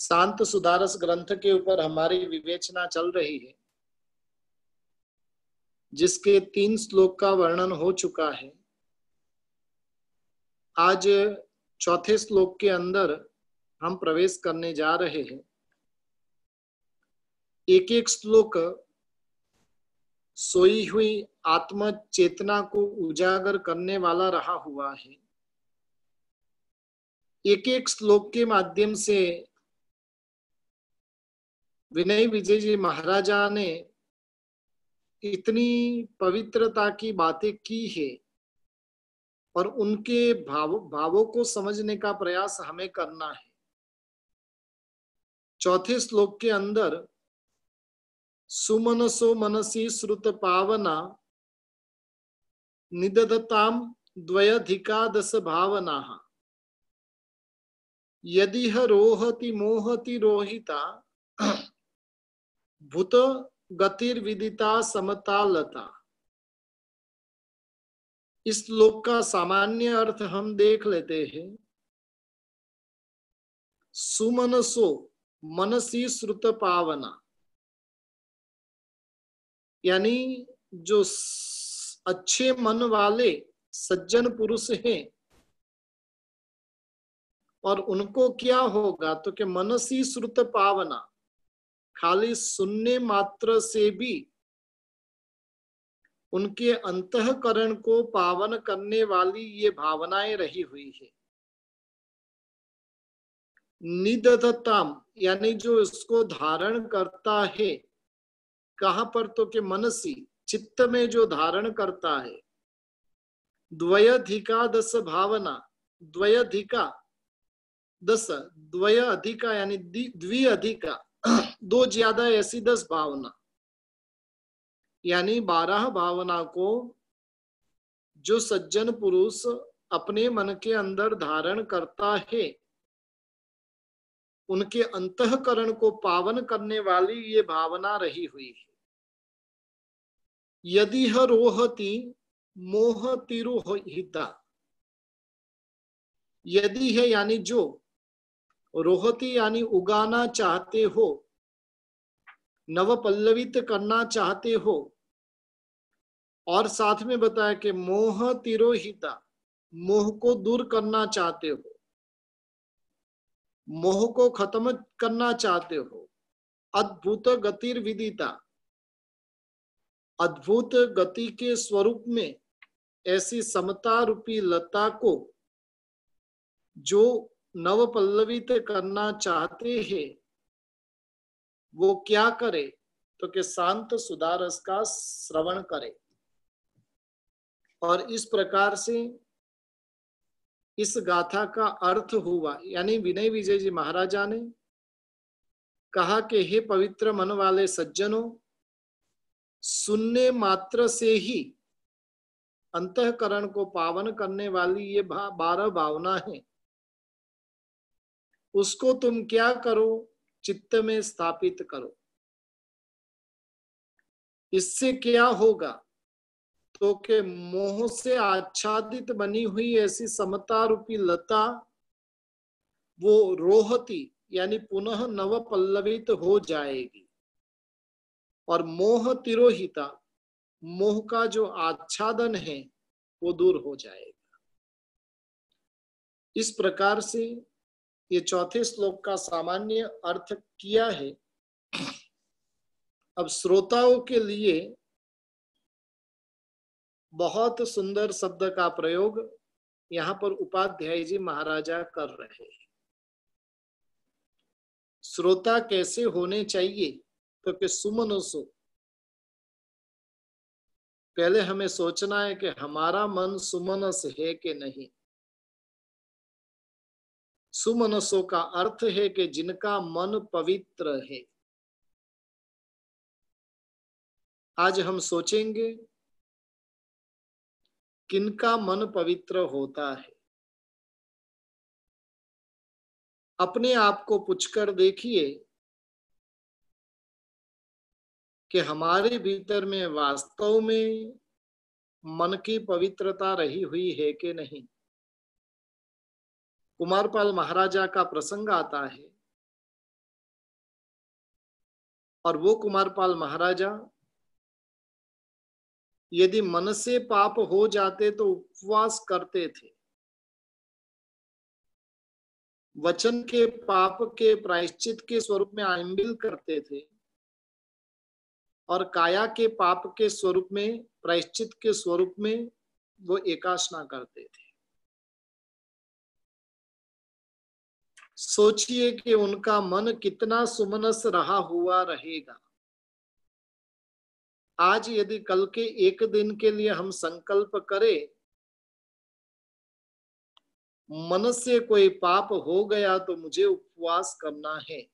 शांत सुधारस ग्रंथ के ऊपर हमारी विवेचना चल रही है, जिसके 3 श्लोक का वर्णन हो चुका है। आज चौथे श्लोक के अंदर हम प्रवेश करने जा रहे हैं। एक एक श्लोक सोई हुई आत्म चेतना को उजागर करने वाला रहा हुआ है। एक एक श्लोक के माध्यम से विनय विजय जी महाराजा ने इतनी पवित्रता की बातें की है और उनके भावों को समझने का प्रयास हमें करना है। चौथे श्लोक के अंदर सुमनसो मनसी श्रुत पावना निदधताम द्वयधिकादश भावना यदिह रोहति मोहति रोहिता भूत गतिर्विदिता समतालता। इस श्लोक का सामान्य अर्थ हम देख लेते हैं। सुमनसो मनसी श्रुत पावना, यानी जो अच्छे मन वाले सज्जन पुरुष हैं और उनको क्या होगा तो कि मनसी श्रुत पावना, खाली सुनने मात्र से भी उनके अंतःकरण को पावन करने वाली ये भावनाएं रही हुई है। निदधताम, यानी जो इसको धारण करता है, कहां पर तो के मनसी, चित्त में जो धारण करता है। द्वयधिकादश भावना, द्वयधिका दस, द्वय अधिका यानी द्विअधिका, 2 ज्यादा ऐसी 10 भावना, यानी 12 भावना को जो सज्जन पुरुष अपने मन के अंदर धारण करता है, उनके अंतःकरण को पावन करने वाली ये भावना रही हुई है। यदि रोहति मोहतिरुहिता, यदि है यानी जो, रोहति यानी उगाना चाहते हो, नवपल्लवित करना चाहते हो, और साथ में बताया कि मोह तिरोहिता, मोह को दूर करना चाहते हो, मोह को खत्म करना चाहते हो। अद्भुत गतिर्विदिता, अद्भुत गति के स्वरूप में ऐसी समता रूपी लता को जो नवपल्लवित करना चाहते हैं, वो क्या करे तो कि शांत सुधारस का श्रवण करे। और इस प्रकार से इस गाथा का अर्थ हुआ, यानी विनय विजय जी महाराजा ने कहा कि हे पवित्र मन वाले सज्जनों, सुनने मात्र से ही अंतःकरण को पावन करने वाली ये 12 भावना है, उसको तुम क्या करो, चित्त में स्थापित करो। इससे क्या होगा तो के मोह से आच्छादित बनी हुई ऐसी समता रूपी लता वो रोहती यानी पुनः नव पल्लवित हो जाएगी, और मोह तिरोहिता, मोह का जो आच्छादन है वो दूर हो जाएगा। इस प्रकार से ये चौथे श्लोक का सामान्य अर्थ किया है। अब श्रोताओं के लिए बहुत सुंदर शब्द का प्रयोग यहाँ पर उपाध्याय जी महाराजा कर रहे हैं। श्रोता कैसे होने चाहिए तो कि सुमनसो, पहले हमें सोचना है कि हमारा मन सुमनस है कि नहीं। सुमनसो का अर्थ है कि जिनका मन पवित्र है। आज हम सोचेंगे किनका मन पवित्र होता है। अपने आप को पूछकर देखिए कि हमारे भीतर में वास्तव में मन की पवित्रता रही हुई है कि नहीं। कुमारपाल महाराजा का प्रसंग आता है और वो कुमारपाल महाराजा यदि मन से पाप हो जाते तो उपवास करते थे, वचन के पाप के प्रायश्चित के स्वरूप में आंबिल करते थे, और काया के पाप के स्वरूप में, प्रायश्चित के स्वरूप में वो एकासना करते थे। सोचिए कि उनका मन कितना सुमनस रहा हुआ रहेगा। आज यदि कल के एक दिन के लिए हम संकल्प करें, मन से कोई पाप हो गया तो मुझे उपवास करना है,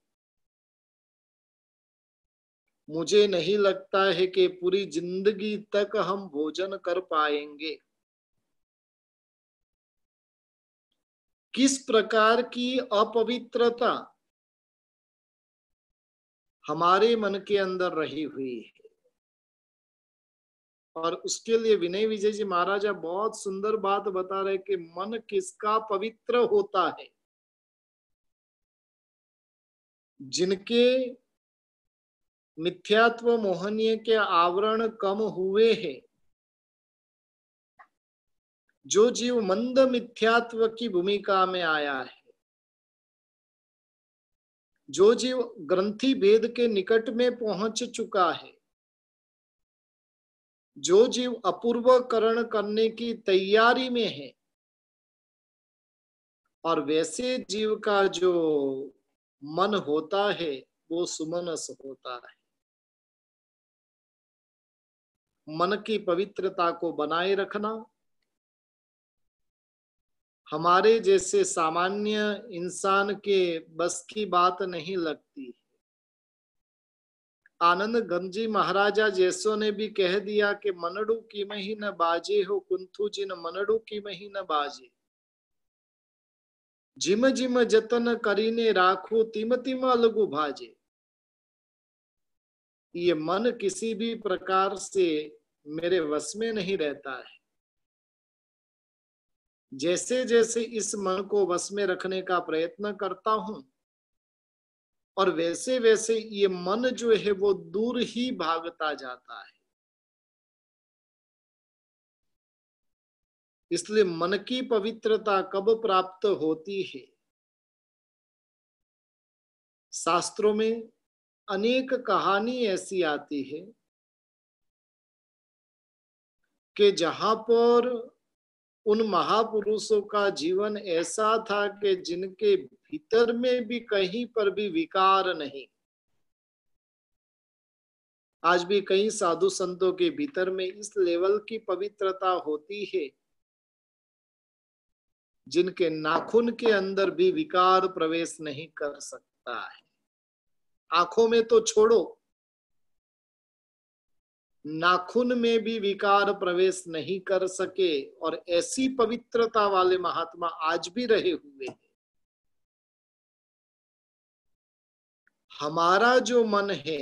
मुझे नहीं लगता है कि पूरी जिंदगी तक हम भोजन कर पाएंगे। किस प्रकार की अपवित्रता हमारे मन के अंदर रही हुई है। और उसके लिए विनय विजय जी महाराजा बहुत सुंदर बात बता रहे कि मन किसका पवित्र होता है, जिनके मिथ्यात्व मोहनीय के आवरण कम हुए हैं, जो जीव मंद मिथ्यात्व की भूमिका में आया है, जो जीव ग्रंथि भेद के निकट में पहुंच चुका है, जो जीव अपूर्वकरण करने की तैयारी में है, और वैसे जीव का जो मन होता है वो सुमनस होता है। मन की पवित्रता को बनाए रखना हमारे जैसे सामान्य इंसान के बस की बात नहीं लगती। आनंद गंजी महाराजा जैसो ने भी कह दिया कि मनडू की मही न बाजे हो कुंथु जिन मनडू की मही न बाजे, जिम जिम जतन करीने राखो तिम तिम अलगु भाजे। ये मन किसी भी प्रकार से मेरे वश में नहीं रहता है। जैसे जैसे इस मन को वश में रखने का प्रयत्न करता हूं, और वैसे वैसे ये मन जो है वो दूर ही भागता जाता है। इसलिए मन की पवित्रता कब प्राप्त होती है? शास्त्रों में अनेक कहानी ऐसी आती है कि जहां पर उन महापुरुषों का जीवन ऐसा था कि जिनके भीतर में भी कहीं पर भी विकार नहीं। आज भी कई साधु संतों के भीतर में इस लेवल की पवित्रता होती है जिनके नाखून के अंदर भी विकार प्रवेश नहीं कर सकता है। आंखों में तो छोड़ो, नाखून में भी विकार प्रवेश नहीं कर सके, और ऐसी पवित्रता वाले महात्मा आज भी रहे हुए हैं। हमारा जो मन है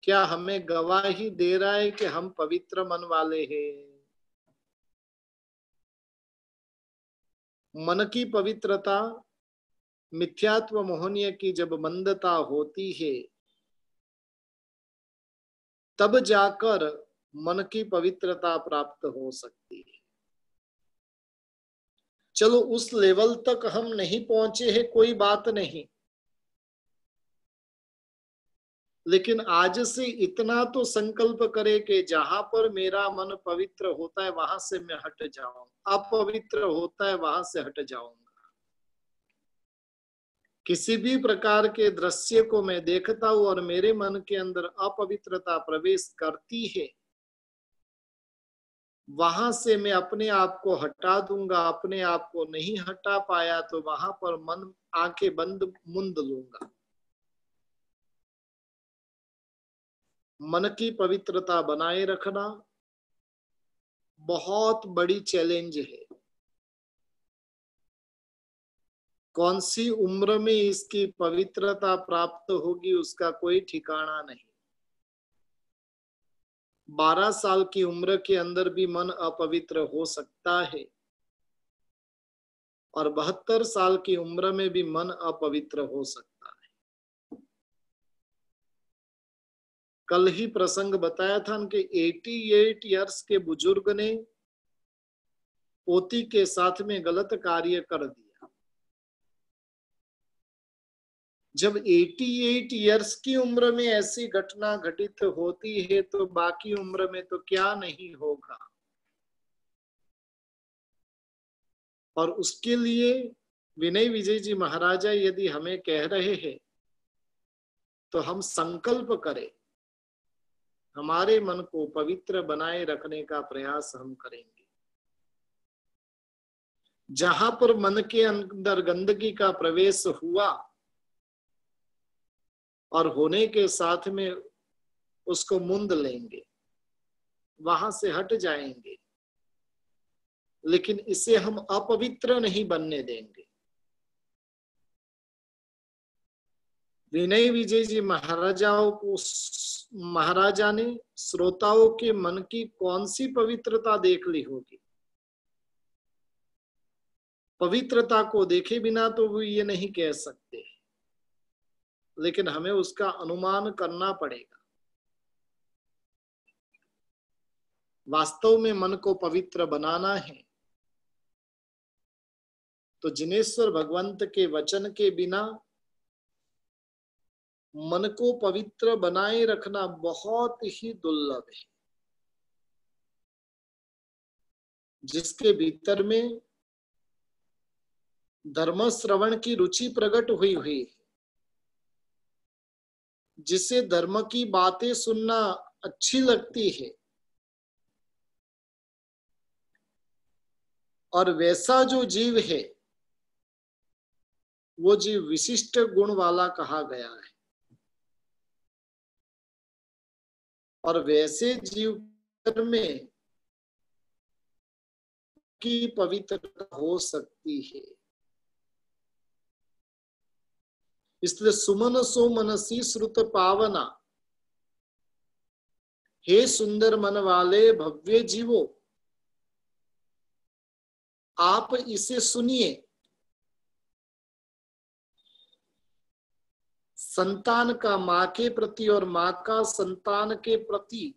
क्या हमें गवाही दे रहा है कि हम पवित्र मन वाले हैं? मन की पवित्रता मिथ्यात्व मोहनीय की जब मंदता होती है तब जाकर मन की पवित्रता प्राप्त हो सकती है। चलो उस लेवल तक हम नहीं पहुंचे हैं, कोई बात नहीं, लेकिन आज से इतना तो संकल्प करे कि जहां पर मेरा मन पवित्र होता है वहां से मैं हट जाऊंगा, अपवित्र होता है वहां से हट जाऊंगा। किसी भी प्रकार के दृश्य को मैं देखता हूं और मेरे मन के अंदर अपवित्रता प्रवेश करती है, वहां से मैं अपने आप को हटा दूंगा। अपने आप को नहीं हटा पाया तो वहां पर मन आंखें बंद मुंद लूंगा। मन की पवित्रता बनाए रखना बहुत बड़ी चैलेंज है। कौन सी उम्र में इसकी पवित्रता प्राप्त होगी उसका कोई ठिकाना नहीं। 12 साल की उम्र के अंदर भी मन अपवित्र हो सकता है, और 72 साल की उम्र में भी मन अपवित्र हो सकता है। कल ही प्रसंग बताया था कि 88 इयर्स के बुजुर्ग ने पोती के साथ में गलत कार्य कर दिया। जब 88 इयर्स की उम्र में ऐसी घटना घटित होती है तो बाकी उम्र में तो क्या नहीं होगा। और उसके लिए विनय विजय जी महाराजा यदि हमें कह रहे हैं तो हम संकल्प करें, हमारे मन को पवित्र बनाए रखने का प्रयास हम करेंगे। जहां पर मन के अंदर गंदगी का प्रवेश हुआ और होने के साथ में उसको मुंद लेंगे, वहां से हट जाएंगे, लेकिन इसे हम अपवित्र नहीं बनने देंगे। विनय विजय जी महाराजा ने श्रोताओं के मन की कौन सी पवित्रता देख ली होगी। पवित्रता को देखे बिना तो वो ये नहीं कह सकते, लेकिन हमें उसका अनुमान करना पड़ेगा। वास्तव में मन को पवित्र बनाना है तो जिनेश्वर भगवंत के वचन के बिना मन को पवित्र बनाए रखना बहुत ही दुर्लभ है। जिसके भीतर में धर्म श्रवण की रुचि प्रकट हुई है, जिसे धर्म की बातें सुनना अच्छी लगती है, और वैसा जो जीव है वो जीव विशिष्ट गुण वाला कहा गया है। और वैसे जीव में की पवित्रता हो सकती है। इसलिए सुमन सो मनसी श्रुत पावना, हे सुंदर मन वाले भव्य जीवो, आप इसे सुनिए। संतान का मां के प्रति और मां का संतान के प्रति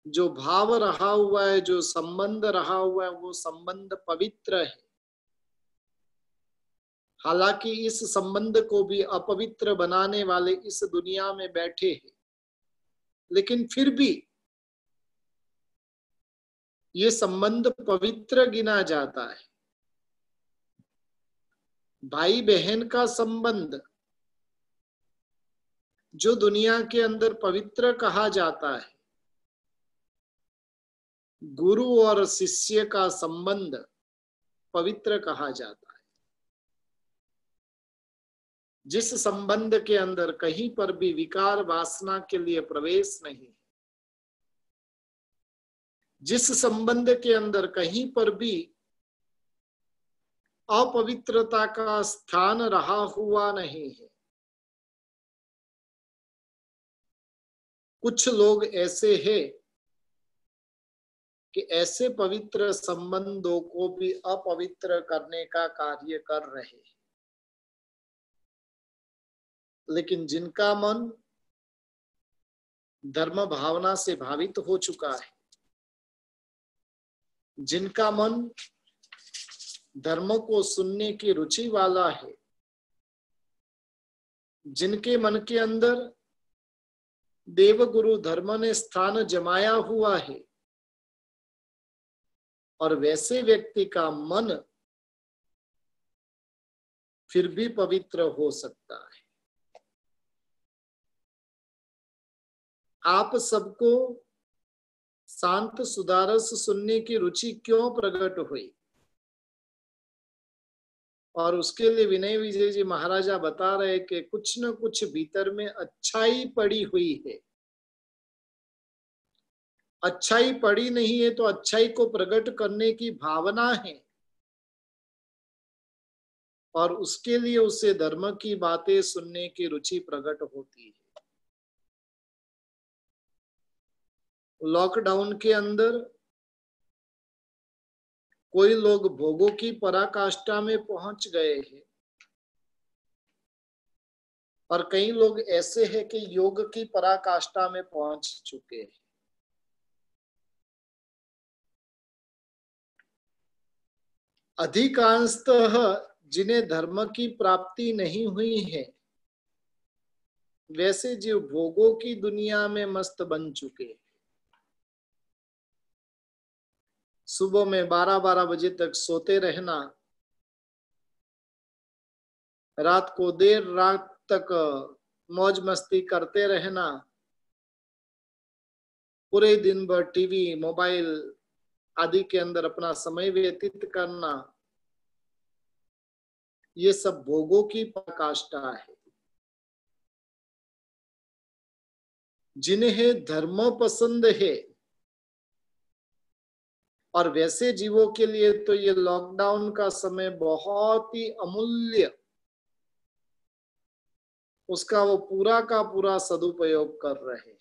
जो भाव रहा हुआ है, जो संबंध रहा हुआ है, वो संबंध पवित्र है। हालांकि इस संबंध को भी अपवित्र बनाने वाले इस दुनिया में बैठे हैं, लेकिन फिर भी ये संबंध पवित्र गिना जाता है। भाई बहन का संबंध जो दुनिया के अंदर पवित्र कहा जाता है, गुरु और शिष्य का संबंध पवित्र कहा जाता है। जिस संबंध के अंदर कहीं पर भी विकार वासना के लिए प्रवेश नहीं, जिस संबंध के अंदर कहीं पर भी अपवित्रता का स्थान रहा हुआ नहीं है। कुछ लोग ऐसे हैं कि ऐसे पवित्र संबंधों को भी अपवित्र करने का कार्य कर रहे हैं। लेकिन जिनका मन धर्म भावना से भावित हो चुका है, जिनका मन धर्म को सुनने की रुचि वाला है, जिनके मन के अंदर देवगुरु धर्म ने स्थान जमाया हुआ है, और वैसे व्यक्ति का मन फिर भी पवित्र हो सकता है। आप सबको शांत सुधारस सुनने की रुचि क्यों प्रकट हुई? और उसके लिए विनय विजय जी महाराजा बता रहे कि कुछ न कुछ भीतर में अच्छाई पड़ी हुई है। अच्छाई पड़ी नहीं है तो अच्छाई को प्रकट करने की भावना है, और उसके लिए उसे धर्म की बातें सुनने की रुचि प्रकट होती है। लॉकडाउन के अंदर कोई लोग भोगों की पराकाष्ठा में पहुंच गए हैं, और कई लोग ऐसे हैं कि योग की पराकाष्ठा में पहुंच चुके हैं। अधिकांशतः जिन्हें धर्म की प्राप्ति नहीं हुई है, वैसे जीव भोगों की दुनिया में मस्त बन चुके। सुबह में 12-12 बजे तक सोते रहना, रात को देर रात तक मौज मस्ती करते रहना, पूरे दिन भर टीवी मोबाइल आदि के अंदर अपना समय व्यतीत करना, ये सब भोगों की पराकाष्ठा है। जिन्हें धर्म पसंद है, और वैसे जीवों के लिए तो ये लॉकडाउन का समय बहुत ही अमूल्य, उसका वो पूरा का पूरा सदुपयोग कर रहे हैं।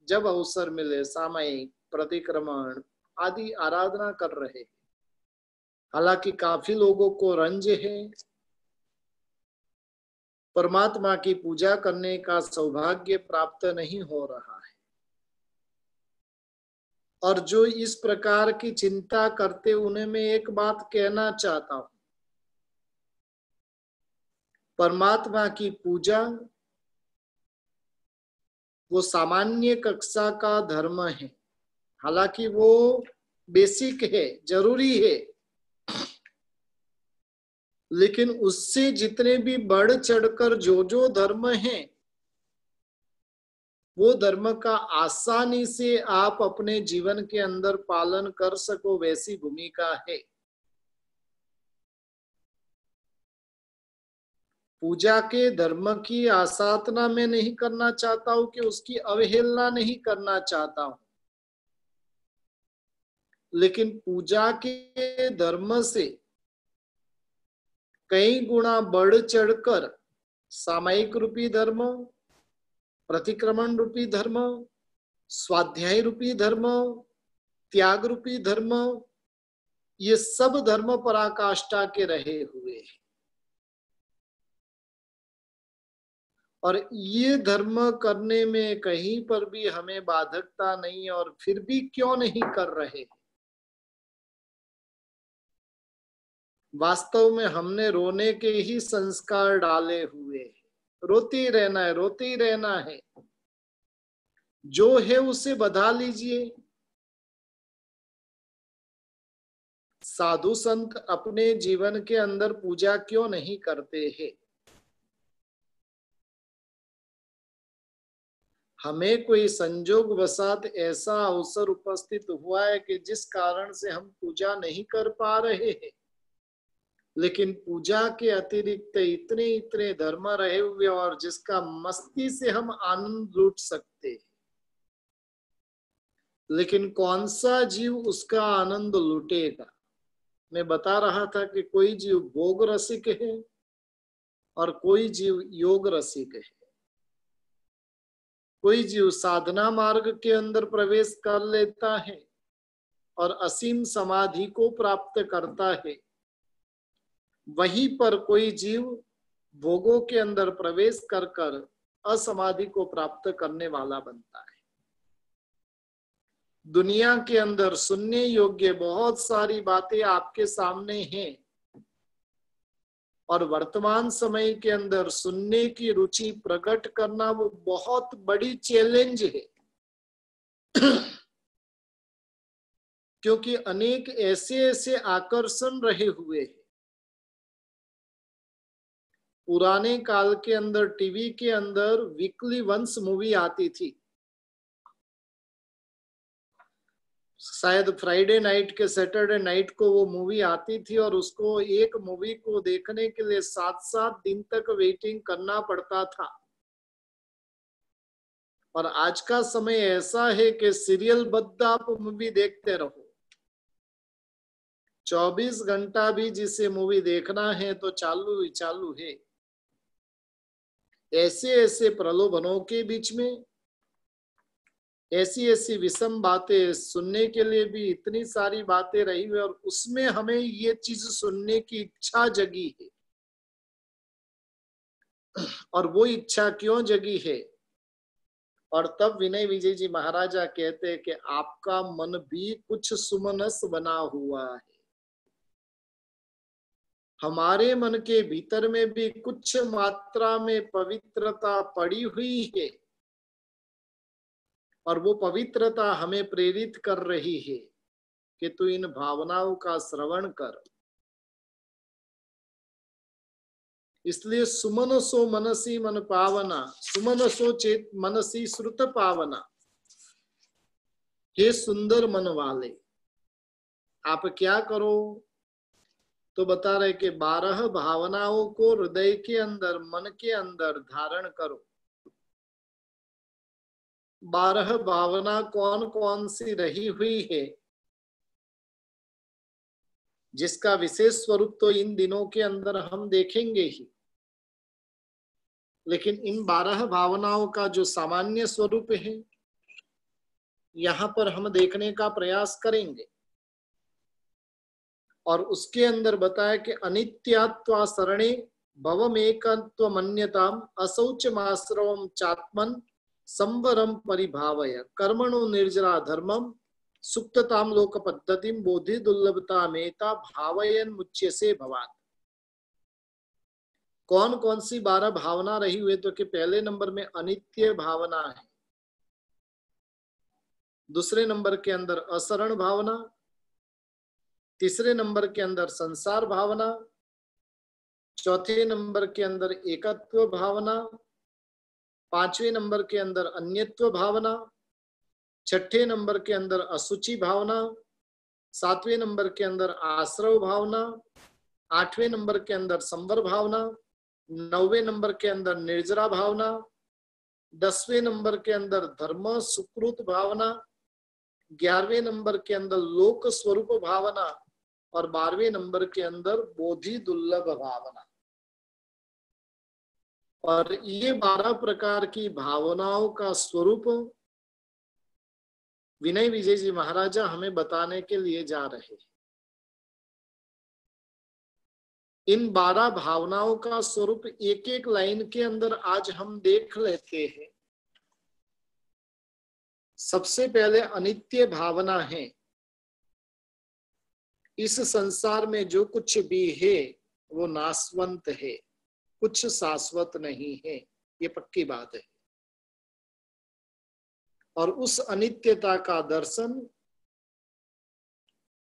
जब अवसर मिले सामयिक प्रतिक्रमण आदि आराधना कर रहे हैं। हालांकि काफी लोगों को रंज है, परमात्मा की पूजा करने का सौभाग्य प्राप्त नहीं हो रहा है। और जो इस प्रकार की चिंता करते, उन्हें मैं एक बात कहना चाहता हूं, परमात्मा की पूजा वो सामान्य कक्षा का धर्म है। हालांकि वो बेसिक है, जरूरी है, लेकिन उससे जितने भी बढ़ चढ़कर जो धर्म है, वो धर्म का आसानी से आप अपने जीवन के अंदर पालन कर सको, वैसी भूमिका है। पूजा के धर्म की आसाधना मैं नहीं करना चाहता हूं कि उसकी अवहेलना नहीं करना चाहता हूं, लेकिन पूजा के धर्म से कई गुना बढ़ चढ़कर सामायिक रूपी धर्म, प्रतिक्रमण रूपी धर्म, स्वाध्याय रूपी धर्म, त्याग रूपी धर्म, ये सब धर्म पराकाष्ठा के रहे हुए हैं। और ये धर्म करने में कहीं पर भी हमें बाधकता नहीं, और फिर भी क्यों नहीं कर रहे। वास्तव में हमने रोने के ही संस्कार डाले हुए हैं। रोती रहना है, रोती रहना है, जो है उसे बधा लीजिए। साधु संत अपने जीवन के अंदर पूजा क्यों नहीं करते हैं? हमें कोई संजोग वसात ऐसा अवसर उपस्थित हुआ है कि जिस कारण से हम पूजा नहीं कर पा रहे हैं, लेकिन पूजा के अतिरिक्त इतने इतने धर्म रहे हुए और जिसका मस्ती से हम आनंद लूट सकते हैं, लेकिन कौन सा जीव उसका आनंद लूटेगा? मैं बता रहा था कि कोई जीव भोग रसिक है और कोई जीव योग रसिक है। कोई जीव साधना मार्ग के अंदर प्रवेश कर लेता है और असीम समाधि को प्राप्त करता है, वहीं पर कोई जीव भोगों के अंदर प्रवेश कर कर असमाधि को प्राप्त करने वाला बनता है। दुनिया के अंदर सुनने योग्य बहुत सारी बातें आपके सामने हैं, और वर्तमान समय के अंदर सुनने की रुचि प्रकट करना वो बहुत बड़ी चैलेंज है। क्योंकि अनेक ऐसे ऐसे आकर्षण रहे हुए हैं। पुराने काल के अंदर टीवी के अंदर वीकली वंस मूवी आती थी, शायद फ्राइडे नाइट के सैटरडे नाइट को वो मूवी आती थी, और उसको एक मूवी को देखने के लिए 7-7 दिन तक वेटिंग करना पड़ता था। और आज का समय ऐसा है कि सीरियल बद्ध आप मूवी देखते रहो। 24 घंटा भी जिसे मूवी देखना है तो चालू ही चालू है। ऐसे ऐसे प्रलोभनों के बीच में ऐसी ऐसी विषम बातें सुनने के लिए भी इतनी सारी बातें रही हुई, और उसमें हमें ये चीज सुनने की इच्छा जगी है। और वो इच्छा क्यों जगी है। और तब विनय विजय जी महाराजा कहते हैं कि आपका मन भी कुछ सुमनस बना हुआ है, हमारे मन के भीतर में भी कुछ मात्रा में पवित्रता पड़ी हुई है, और वो पवित्रता हमें प्रेरित कर रही है कि तू इन भावनाओं का श्रवण कर। इसलिए सुमन सो मनसी मन पावना, सुमन सो चेत मनसी श्रुत पावना। हे सुंदर मन वाले, आप क्या करो, तो बता रहे कि 12 भावनाओं को हृदय के अंदर, मन के अंदर धारण करो। 12 भावना कौन कौन सी रही हुई है, जिसका विशेष स्वरूप तो इन दिनों के अंदर हम देखेंगे ही, लेकिन इन 12 भावनाओं का जो सामान्य स्वरूप है यहां पर हम देखने का प्रयास करेंगे। और उसके अंदर बताया कि अनित्यात्वा शरणे भवमेकत्व मन्यताम असौचमाश्रवम चात्मन संवरम परिभावय कर्मणो निर्जरा धर्मम सुप्तताम लोक पद्धतिम बोधि दुर्लभता मेता भावयन मुच्यसे भवान। कौन कौन सी 12 भावना रही हुई, तो कि पहले नंबर में अनित्य भावना है, दूसरे नंबर के अंदर असरण भावना, तीसरे नंबर के अंदर संसार भावना, चौथे नंबर के अंदर एकत्व भावना, पांचवें नंबर के अंदर अन्यत्व भावना, छठे नंबर के अंदर असुचि भावना, सातवें नंबर के अंदर आश्रव भावना, आठवें नंबर के अंदर संवर भावना, नौवें नंबर के अंदर निर्जरा भावना, 10वें नंबर के अंदर धर्म सुकृत भावना, 11वें नंबर के अंदर लोक स्वरूप भावना, और 12वें नंबर के अंदर बोधि दुर्लभ भावना। और ये 12 प्रकार की भावनाओं का स्वरूप विनय विजय जी महाराजा हमें बताने के लिए जा रहे हैं। इन 12 भावनाओं का स्वरूप एक एक लाइन के अंदर आज हम देख लेते हैं। सबसे पहले अनित्य भावना है, इस संसार में जो कुछ भी है वो नाशवंत है, कुछ शाश्वत नहीं है, ये पक्की बात है। और उस अनित्यता का दर्शन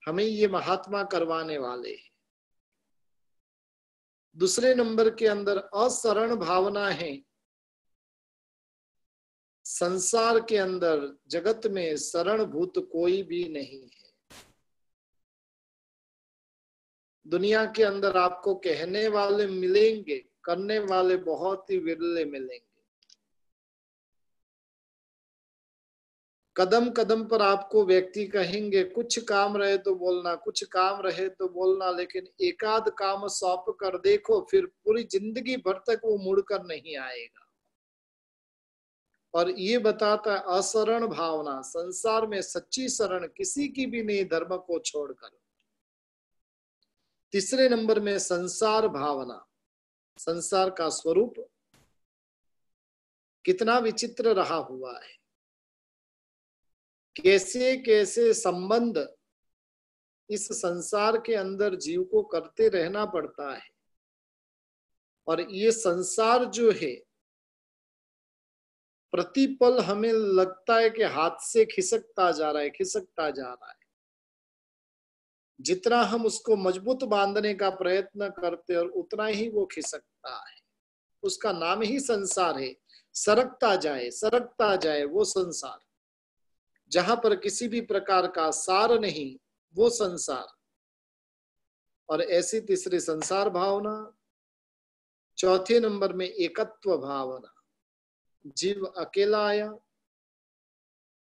हमें ये महात्मा करवाने वाले हैं। दूसरे नंबर के अंदर असरण भावना है, संसार के अंदर जगत में शरणभूत कोई भी नहीं है। दुनिया के अंदर आपको कहने वाले मिलेंगे, करने वाले बहुत ही विरले मिलेंगे। कदम कदम पर आपको व्यक्ति कहेंगे कुछ काम रहे तो बोलना, कुछ काम रहे तो बोलना, लेकिन एकाध काम सौंप कर देखो, फिर पूरी जिंदगी भर तक वो मुड़कर नहीं आएगा। और ये बताता है असरण भावना, संसार में सच्ची शरण किसी की भी नहीं धर्म को छोड़कर। तीसरे नंबर में संसार भावना, संसार का स्वरूप कितना विचित्र रहा हुआ है, कैसे कैसे संबंध इस संसार के अंदर जीव को करते रहना पड़ता है। और ये संसार जो है प्रतिपल हमें लगता है कि हाथ से खिसकता जा रहा है, खिसकता जा रहा है। जितना हम उसको मजबूत बांधने का प्रयत्न करते और उतना ही वो खिसकता है। उसका नाम ही संसार है, सरकता जाए वो संसार। जहां पर किसी भी प्रकार का सार नहीं, वो संसार। और ऐसी तीसरी संसार भावना। चौथे नंबर में एकत्व भावना, जीव अकेला आया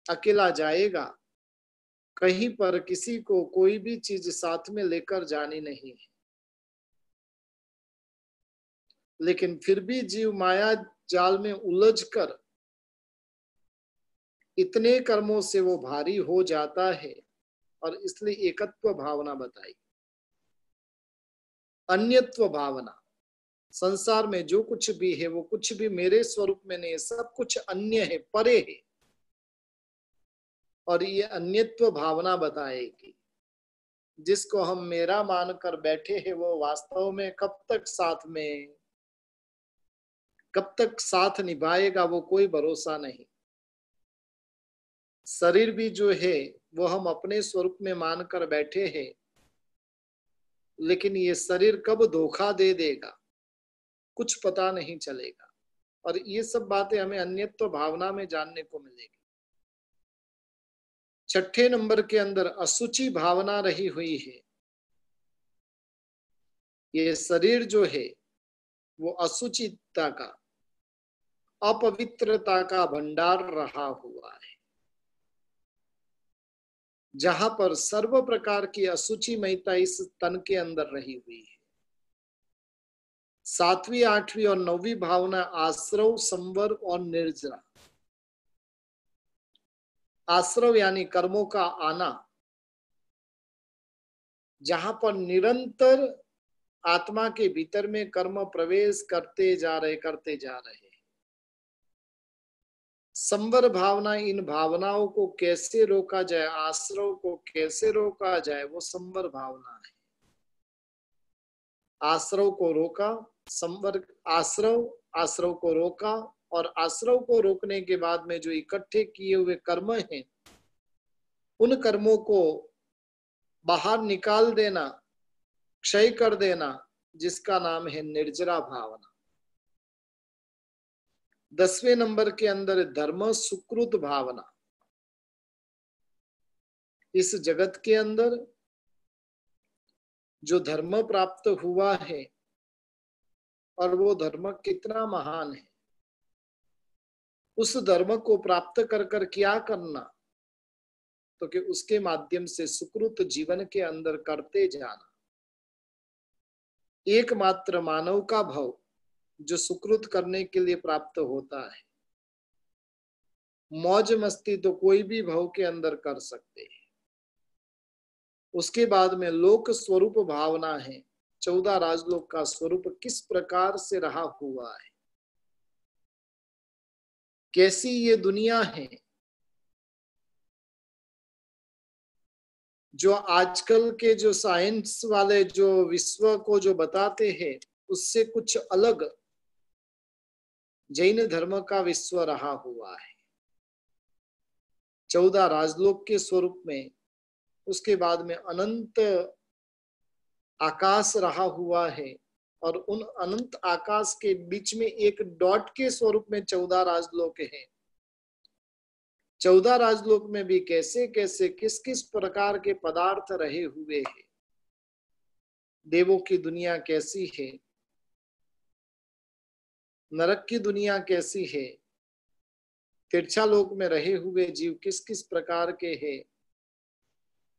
अकेला जाएगा, कहीं पर किसी को कोई भी चीज साथ में लेकर जानी नहीं है। लेकिन फिर भी जीव माया जाल में उलझकर इतने कर्मों से वो भारी हो जाता है, और इसलिए एकत्व भावना बताई। अन्यत्व भावना, संसार में जो कुछ भी है वो कुछ भी मेरे स्वरूप में नहीं है, सब कुछ अन्य है, परे है। और ये अन्यत्व भावना बताएगी। जिसको हम मेरा मानकर बैठे हैं वो वास्तव में कब तक साथ निभाएगा वो कोई भरोसा नहीं। शरीर भी जो है वो हम अपने स्वरूप में मानकर बैठे हैं, लेकिन ये शरीर कब धोखा दे देगा कुछ पता नहीं चलेगा। और ये सब बातें हमें अन्यत्व भावना में जानने को मिलेगी। छठे नंबर के अंदर असुचि भावना रही हुई है। ये शरीर जो है वो असुचिता का, अपवित्रता का भंडार रहा हुआ है, जहां पर सर्व प्रकार की असुचिमयता इस तन के अंदर रही हुई है। सातवीं, आठवीं और नौवीं भावना आश्रव, संवर और निर्जरा। आश्रव यानी कर्मों का आना, जहां पर निरंतर आत्मा के भीतर में कर्म प्रवेश करते जा रहे। संवर भावना, इन भावनाओं को कैसे रोका जाए, आश्रव को कैसे रोका जाए, वो संवर भावना है। आश्रव को रोका, संवर, आश्रव को रोका, और आश्रव को रोकने के बाद में जो इकट्ठे किए हुए कर्म हैं उन कर्मों को बाहर निकाल देना, क्षय कर देना, जिसका नाम है निर्जरा भावना। 10वें नंबर के अंदर धर्म सुकृत भावना। इस जगत के अंदर जो धर्म प्राप्त हुआ है और वो धर्म कितना महान है, उस धर्म को प्राप्त कर कर क्या करना, तो कि उसके माध्यम से सुकृत जीवन के अंदर करते जाना। एकमात्र मानव का भाव जो सुकृत करने के लिए प्राप्त होता है। मौज मस्ती तो कोई भी भाव के अंदर कर सकते हैं। उसके बाद में लोक स्वरूप भावना है। 14 राजलोक का स्वरूप किस प्रकार से रहा हुआ है, कैसी ये दुनिया है, जो आजकल के जो साइंस वाले जो विश्व को जो बताते हैं उससे कुछ अलग जैन धर्म का विश्व रहा हुआ है। 14 राजलोक के स्वरूप में, उसके बाद में अनंत आकाश रहा हुआ है, और उन अनंत आकाश के बीच में एक डॉट के स्वरूप में 14 राजलोक हैं। 14 राजलोक में भी कैसे कैसे किस किस प्रकार के पदार्थ रहे हुए हैं। देवों की दुनिया कैसी है, नरक की दुनिया कैसी है, तिरछालोक में रहे हुए जीव किस किस प्रकार के हैं,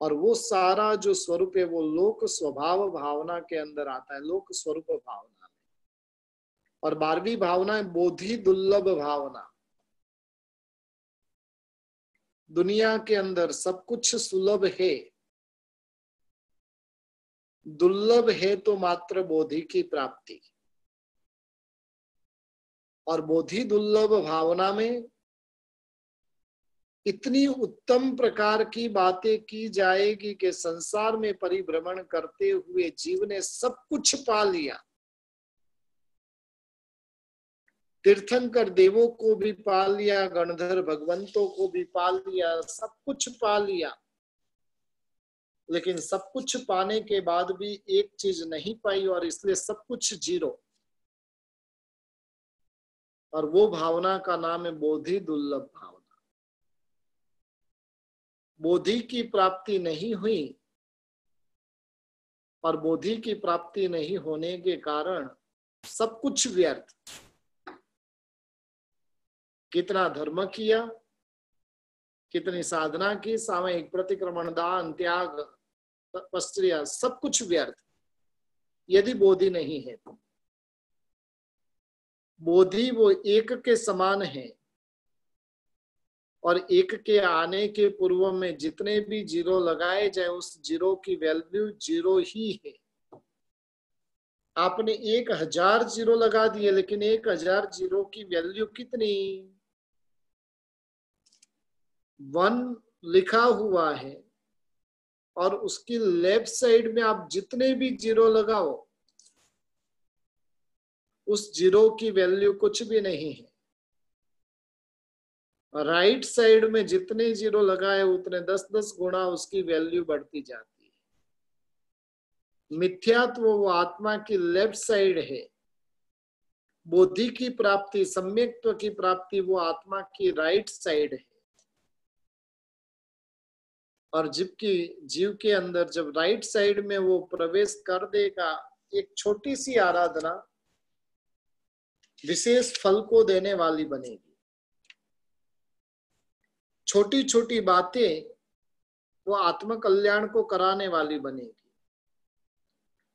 और वो सारा जो स्वरूप है वो लोक स्वभाव भावना के अंदर आता है, लोक स्वरूप भावना में। और 12वीं भावना है बोधि दुर्लभ भावना। दुनिया के अंदर सब कुछ सुलभ है, दुर्लभ है तो मात्र बोधि की प्राप्ति। और बोधि दुर्लभ भावना में इतनी उत्तम प्रकार की बातें की जाएगी कि संसार में परिभ्रमण करते हुए जीव ने सब कुछ पा लिया। तीर्थंकर देवों को भी पा लिया, गणधर भगवंतों को भी पा लिया, सब कुछ पा लिया, लेकिन सब कुछ पाने के बाद भी एक चीज नहीं पाई, और इसलिए सब कुछ जीरो। और वो भावना का नाम है बोधि दुर्लभ भावना। बोधि की प्राप्ति नहीं हुई, और बोधि की प्राप्ति नहीं होने के कारण सब कुछ व्यर्थ। कितना धर्म किया, कितनी साधना की, सामयिक प्रतिक्रमण, दान, त्याग, तपस्या, सब कुछ व्यर्थ यदि बोधि नहीं है तो। बोधि वो एक के समान है, और एक के आने के पूर्व में जितने भी जीरो लगाए जाए उस जीरो की वैल्यू जीरो ही है। आपने 1000 जीरो लगा दिए, लेकिन 1000 जीरो की वैल्यू कितनी? 1 लिखा हुआ है, और उसकी लेफ्ट साइड में आप जितने भी जीरो लगाओ, उस जीरो की वैल्यू कुछ भी नहीं है। राइट साइड में जितने जीरो लगाए उतने 10-10 गुना उसकी वैल्यू बढ़ती जाती है। मिथ्यात्व वो आत्मा की लेफ्ट साइड है, बोधि की प्राप्ति, सम्यक्त्व की प्राप्ति वो आत्मा की राइट साइड है। और जीव के अंदर जब राइट साइड में वो प्रवेश कर देगा, एक छोटी सी आराधना विशेष फल को देने वाली बनेगी। छोटी छोटी बातें वो आत्म कल्याण को कराने वाली बनेगी।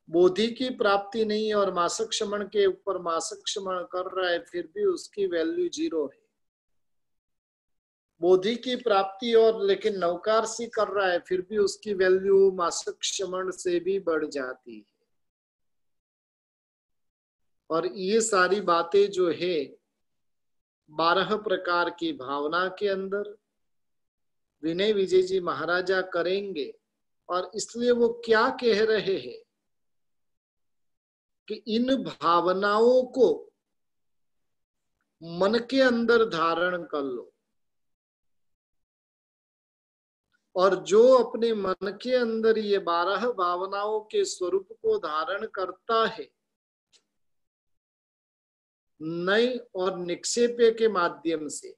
बोधि की प्राप्ति नहीं और मासक क्षमण के ऊपर मासक क्षमण कर रहा है, फिर भी उसकी वैल्यू 0 है। बोधि की प्राप्ति और लेकिन नवकारसी कर रहा है, फिर भी उसकी वैल्यू मासक क्षमण से भी बढ़ जाती है। और ये सारी बातें जो है 12 प्रकार की भावना के अंदर विनय विजय जी महाराजा करेंगे। और इसलिए वो क्या कह रहे हैं कि इन भावनाओं को मन के अंदर धारण कर लो, और जो अपने मन के अंदर ये 12 भावनाओं के स्वरूप को धारण करता है, नय और निक्षेप के माध्यम से,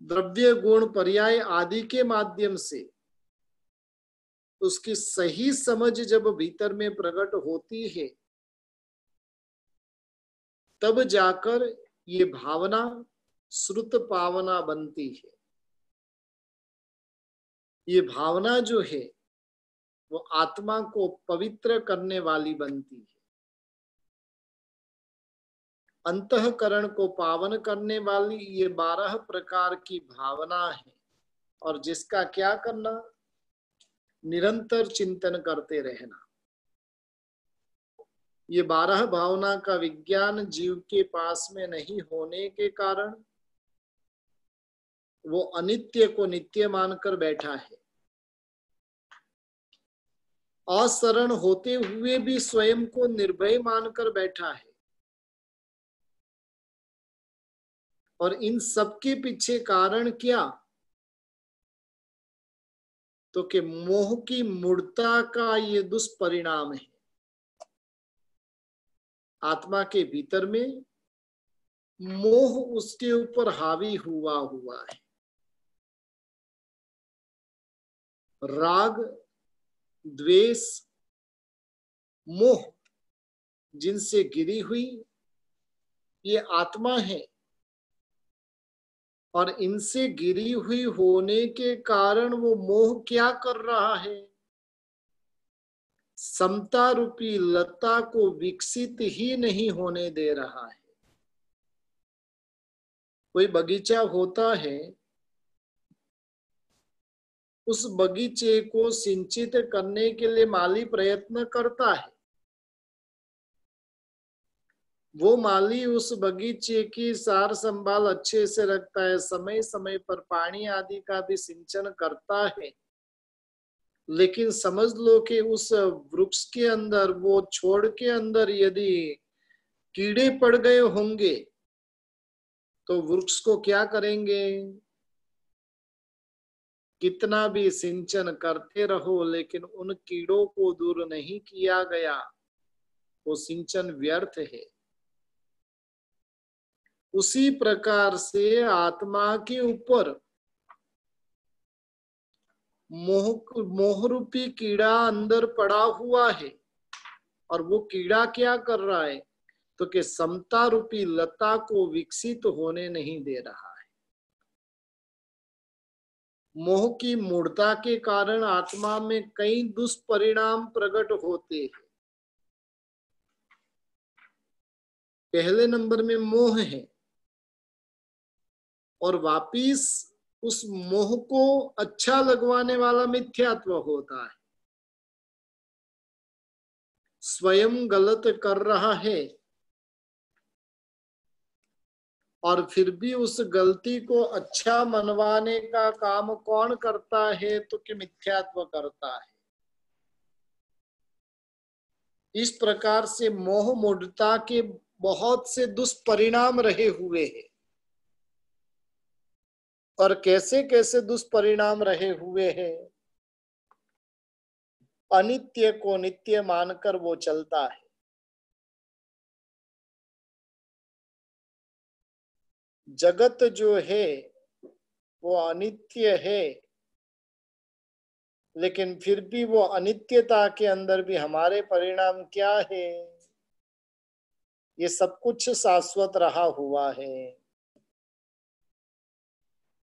द्रव्य गुण पर्याय आदि के माध्यम से, उसकी सही समझ जब भीतर में प्रकट होती है, तब जाकर ये भावना श्रुत पावना बनती है। ये भावना जो है वो आत्मा को पवित्र करने वाली बनती है, अंतःकरण को पावन करने वाली ये 12 प्रकार की भावना है। और जिसका क्या करना? निरंतर चिंतन करते रहना। ये 12 भावना का विज्ञान जीव के पास में नहीं होने के कारण वो अनित्य को नित्य मानकर बैठा है। असरण होते हुए भी स्वयं को निर्भय मानकर बैठा है। और इन सबके पीछे कारण क्या? तो कि मोह की मूढ़ता का ये दुष्परिणाम है। आत्मा के भीतर में मोह उसके ऊपर हावी हुआ है। राग, द्वेष, मोह जिनसे गिरी हुई ये आत्मा है, और इनसे गिरी हुई होने के कारण वो मोह क्या कर रहा है? समता रूपी लता को विकसित ही नहीं होने दे रहा है। कोई बगीचा होता है, उस बगीचे को सिंचित करने के लिए माली प्रयत्न करता है। वो माली उस बगीचे की सार संभाल अच्छे से रखता है, समय समय पर पानी आदि का भी सिंचन करता है। लेकिन समझ लो कि उस वृक्ष के अंदर, वो छोड़ के अंदर यदि कीड़े पड़ गए होंगे तो वृक्ष को क्या करेंगे? कितना भी सिंचन करते रहो, लेकिन उन कीड़ों को दूर नहीं किया गया, वो सिंचन व्यर्थ है। उसी प्रकार से आत्मा के ऊपर मोह रूपी कीड़ा अंदर पड़ा हुआ है, और वो कीड़ा क्या कर रहा है? तो कि समता रूपी लता को विकसित होने नहीं दे रहा है। मोह की मूढ़ता के कारण आत्मा में कई दुष्परिणाम प्रकट होते हैं। पहले नंबर में मोह है, और वापिस उस मोह को अच्छा लगवाने वाला मिथ्यात्व होता है। स्वयं गलत कर रहा है और फिर भी उस गलती को अच्छा मनवाने का काम कौन करता है? तो कि मिथ्यात्व करता है। इस प्रकार से मोह मूढ़ता के बहुत से दुष्परिणाम रहे हुए हैं। और कैसे कैसे दुष्परिणाम रहे हुए हैं? अनित्य को नित्य मानकर वो चलता है। जगत जो है वो अनित्य है, लेकिन फिर भी वो अनित्यता के अंदर भी हमारे परिणाम क्या है? ये सब कुछ शाश्वत रहा हुआ है।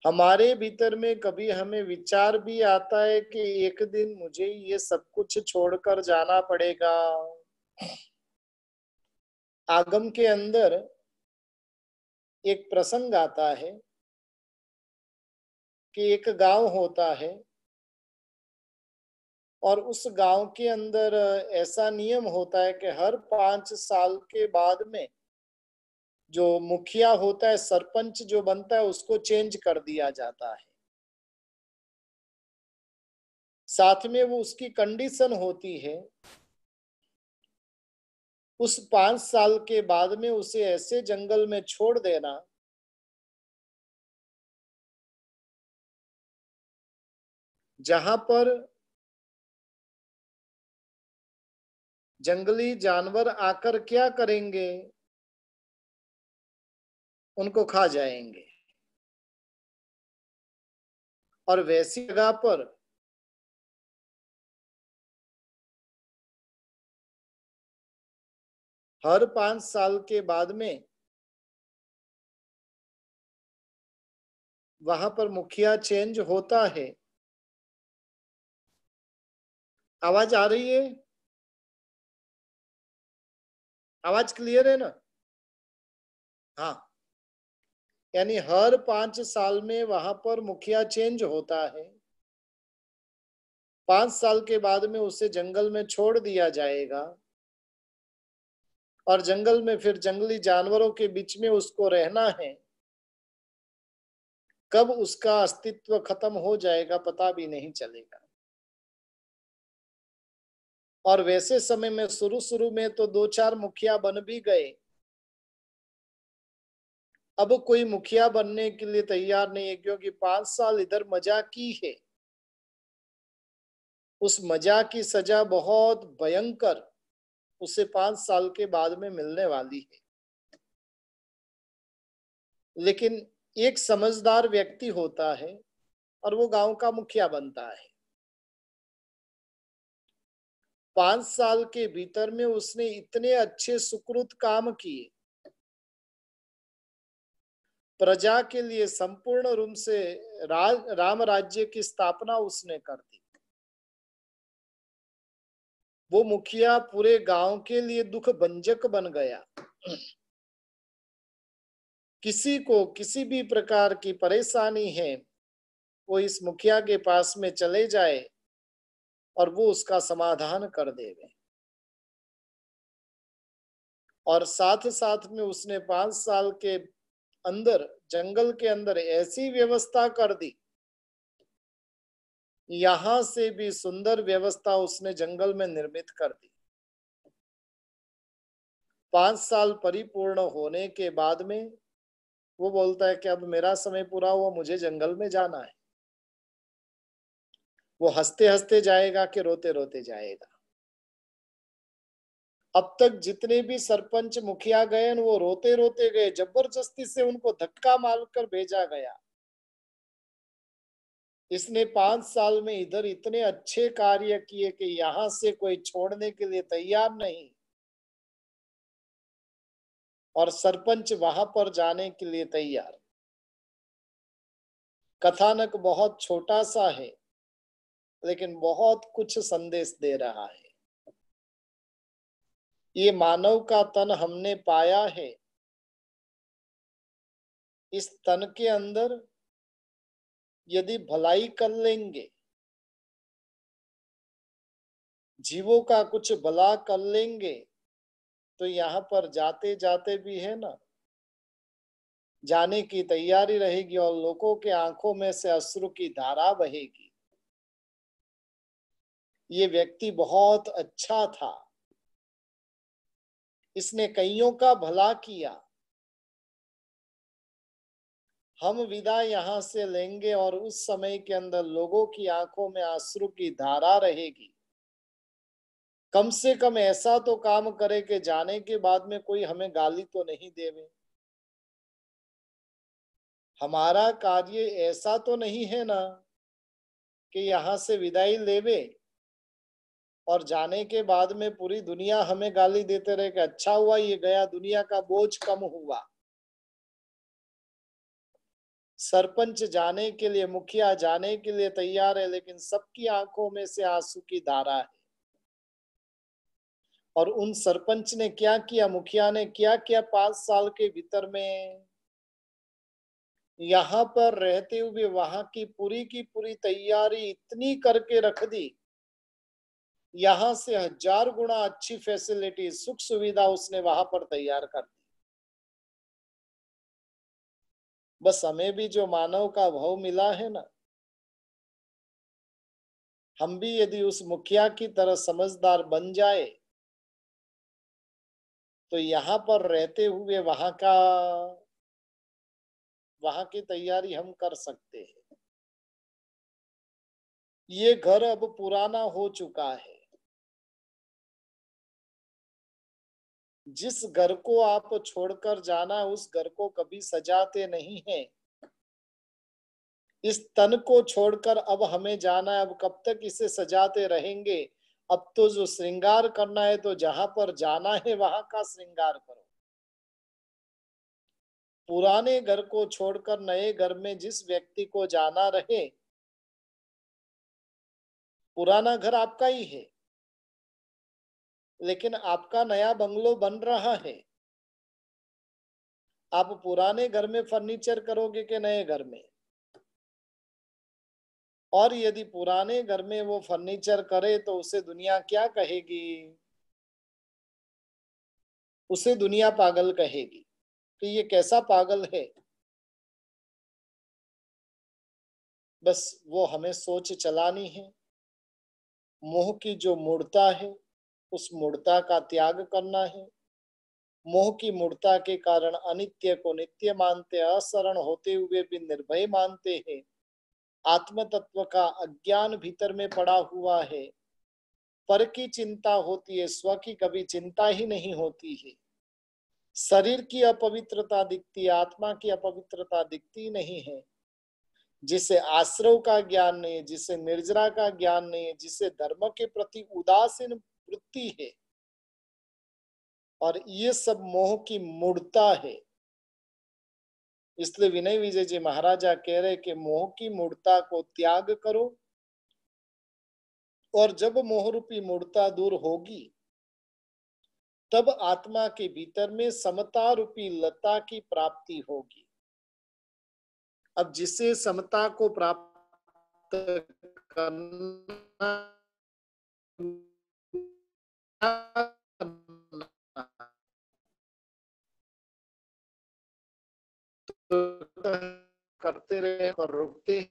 हमारे भीतर में कभी हमें विचार भी आता है कि एक दिन मुझे ये सब कुछ छोड़कर जाना पड़ेगा। आगम के अंदर एक प्रसंग आता है कि एक गांव होता है और उस गांव के अंदर ऐसा नियम होता है कि हर 5 साल के बाद में जो मुखिया होता है, सरपंच जो बनता है, उसको चेंज कर दिया जाता है। साथ में वो उसकी कंडीशन होती है, उस 5 साल के बाद में उसे ऐसे जंगल में छोड़ देना जहां पर जंगली जानवर आकर क्या करेंगे? उनको खा जाएंगे। और वैसी जगह पर हर 5 साल के बाद में वहां पर मुखिया चेंज होता है। आवाज आ रही है? आवाज क्लियर है ना? हाँ। यानी हर 5 साल में वहां पर मुखिया चेंज होता है। 5 साल के बाद में उसे जंगल में छोड़ दिया जाएगा और जंगल में फिर जंगली जानवरों के बीच में उसको रहना है। कब उसका अस्तित्व खत्म हो जाएगा पता भी नहीं चलेगा। और वैसे समय में शुरू शुरू में तो 2-4 मुखिया बन भी गए। अब कोई मुखिया बनने के लिए तैयार नहीं है, क्योंकि 5 साल इधर मजा की है। उस मजा की सजा बहुत भयंकर उसे 5 साल के बाद में मिलने वाली है। लेकिन एक समझदार व्यक्ति होता है और वो गांव का मुखिया बनता है। 5 साल के भीतर में उसने इतने अच्छे सुकृत काम किए, प्रजा के लिए संपूर्ण रूप से राम राज्य की स्थापना उसने कर दी। वो मुखिया पूरे गांव के लिए दुख भंजक बन गया। किसी को किसी भी प्रकार की परेशानी है, वो इस मुखिया के पास में चले जाए और वो उसका समाधान कर देवे। और साथ साथ में उसने 5 साल के अंदर जंगल के अंदर ऐसी व्यवस्था कर दी, यहां से भी सुंदर व्यवस्था उसने जंगल में निर्मित कर दी। 5 साल परिपूर्ण होने के बाद में वो बोलता है कि अब मेरा समय पूरा हुआ, मुझे जंगल में जाना है। वो हंसते हंसते जाएगा कि रोते रोते जाएगा? अब तक जितने भी सरपंच मुखिया गए वो रोते रोते गए, जबरदस्ती से उनको धक्का मारकर भेजा गया। इसने 5 साल में इधर इतने अच्छे कार्य किए कि यहां से कोई छोड़ने के लिए तैयार नहीं, और सरपंच वहां पर जाने के लिए तैयार। कथानक बहुत छोटा सा है, लेकिन बहुत कुछ संदेश दे रहा है। ये मानव का तन हमने पाया है। इस तन के अंदर यदि भलाई कर लेंगे, जीवों का कुछ भला कर लेंगे तो यहाँ पर जाते जाते भी है ना, जाने की तैयारी रहेगी और लोगों के आंखों में से अश्रु की धारा बहेगी। ये व्यक्ति बहुत अच्छा था, इसने कईयों का भला किया। हम विदा यहाँ से लेंगे और उस समय के अंदर लोगों की आंखों में अश्रु की धारा रहेगी। कम से कम ऐसा तो काम करे कि जाने के बाद में कोई हमें गाली तो नहीं देवे। हमारा कार्य ऐसा तो नहीं है ना कि यहाँ से विदाई लेवे और जाने के बाद में पूरी दुनिया हमें गाली देते रहे कि अच्छा हुआ ये गया, दुनिया का बोझ कम हुआ। सरपंच जाने के लिए, मुखिया जाने के लिए तैयार है, लेकिन सबकी आंखों में से आंसू की धारा है। और उन सरपंच ने क्या किया, मुखिया ने क्या किया 5 साल के भीतर में, यहाँ पर रहते हुए वहां की पूरी तैयारी इतनी करके रख दी, यहाँ से 1000 गुना अच्छी फैसिलिटी, सुख सुविधा उसने वहां पर तैयार कर दी। बस हमें भी जो मानव का भाव मिला है ना, हम भी यदि उस मुखिया की तरह समझदार बन जाए तो यहाँ पर रहते हुए वहां की तैयारी हम कर सकते हैं। ये घर अब पुराना हो चुका है। जिस घर को आप छोड़कर जाना, उस घर को कभी सजाते नहीं हैं। इस तन को छोड़कर अब हमें जाना है। अब कब तक इसे सजाते रहेंगे? अब तो जो श्रृंगार करना है, तो जहां पर जाना है वहां का श्रृंगार करो। पुराने घर को छोड़कर नए घर में जिस व्यक्ति को जाना रहे, पुराना घर आपका ही है, लेकिन आपका नया बंगलो बन रहा है। आप पुराने घर में फर्नीचर करोगे कि नए घर में? और यदि पुराने घर में वो फर्नीचर करे तो उसे दुनिया क्या कहेगी? उसे दुनिया पागल कहेगी कि ये कैसा पागल है। बस वो हमें सोच चलानी है। मोह की जो मूर्ता है, उस मूर्ता का त्याग करना है। मोह की मूर्ता के कारण अनित्य को नित्य मानते, असरण होते हुए भी निर्भय मानते हैं। आत्म तत्व का अज्ञान भीतर में पड़ा हुआ है। पर की चिंता होती है, स्व की कभी चिंता ही नहीं होती है। शरीर की अपवित्रता दिखती है, आत्मा की अपवित्रता दिखती नहीं है। जिसे आश्रव का ज्ञान नहीं है, जिसे निर्जरा का ज्ञान नहीं है, जिसे धर्म के प्रति उदासीन वृत्ति है, और ये सब मोह की मूर्ता है। इसलिए विनय विजय जी महाराजा कह रहे कि मोह की मूर्ता को त्याग करो, और जब मोह रूपी मूर्ता दूर होगी तब आत्मा के भीतर में समता रूपी लता की प्राप्ति होगी। अब जिसे समता को प्राप्त करना करते रहे और रुकते।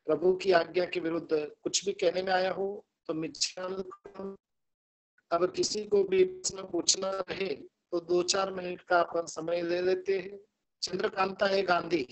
प्रभु की आज्ञा के विरुद्ध कुछ भी कहने में आया हो तो मिच्छामि। अब किसी को भी प्रश्न पूछना रहे तो 2-4 मिनट का अपन समय ले लेते हैं। चंद्रकांता है गांधी।